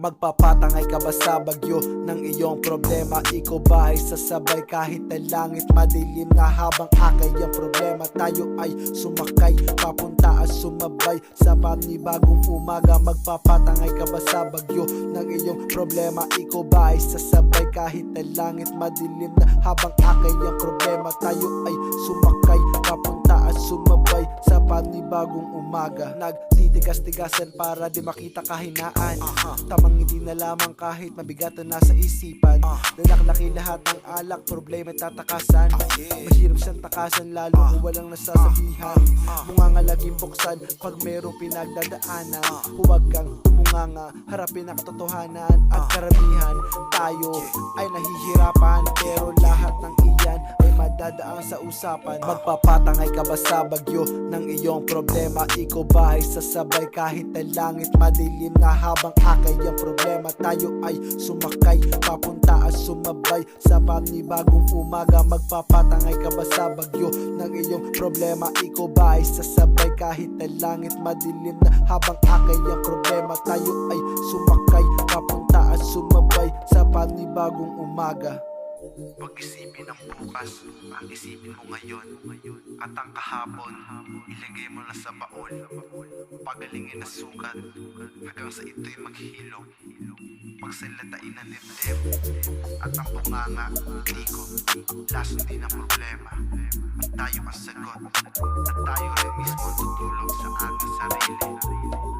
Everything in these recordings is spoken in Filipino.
Magpapatangay ka ba sa bagyo ng iyong problema? Ikaw ba ay sasabay kahit na langit madilim na? Habang akay ang problema, tayo ay sumakay papunta at sumabay sa panibagong umaga. Magpapatangay ka ba sa bagyo ng iyong problema? Ikaw ba ay sasabay kahit na langit madilim na? Habang akay ang problema, tayo ay sumakay papunta at sumabay sa panibagong umaga. Nagtitigas-tigasan para di makita kahinaan, tamang hindi na lamang kahit mabigat na nasa isipan. Nalaklaki lahat ng alak, problema tatakasan. Mahirap siyang takasan lalo kung walang nasasabihan. Munganga laging buksan pag merong pinagdadaanan. Huwag kang tumunganga, harapin ang katotohanan. At karamihan tayo ay nahihirapan, pero lahat ng iyan ay madadaan sa usapan. Magpapatangay ka ba sa bagyo ng iyong problema? Ikaw ba ay sasabay kahit na langit madilim na? Habang akay ang problema, tayo ay sumakay papunta at sumabay sa panibagong umaga. Magpapatangay ka ba sa bagyo ng iyong problema? Ikaw ba ay sasabay kahit na langit madilim na? Habang akay ang problema, tayo ay sumakay papunta at sumabay sa panibagong umaga. Pag-isipin ang bukas, isipin mo ngayon. At ang kahapon, ilagay mo na sa baon. Pagalingin na sukat, hanggang sa ito'y maghihilom. Pagsalatain ang dibdib, at ang bunganga, ikot. Lason din ang problema, at tayo ang sagot. At tayo rin mismo tutulong sa ating sarili.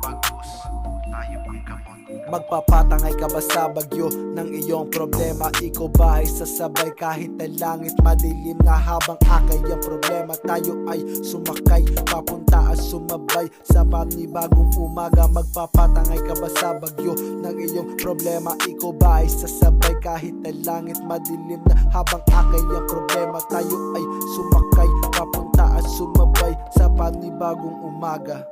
Bagus, tayo ang gamot. Magpapatangay ka ba sa bagyo ng iyong problema? Ikaw ba ay sasabay kahit na langit madilim na? Habang akay ang problema, tayo ay sumakay papunta at sumabay sa panibagong umaga. Magpapatangay ka ba sa bagyo ng iyong problema? Ikaw ba ay sasabay kahit na langit madilim na? Habang akay ang problema, tayo ay sumakay papunta at sumabay sa panibagong umaga.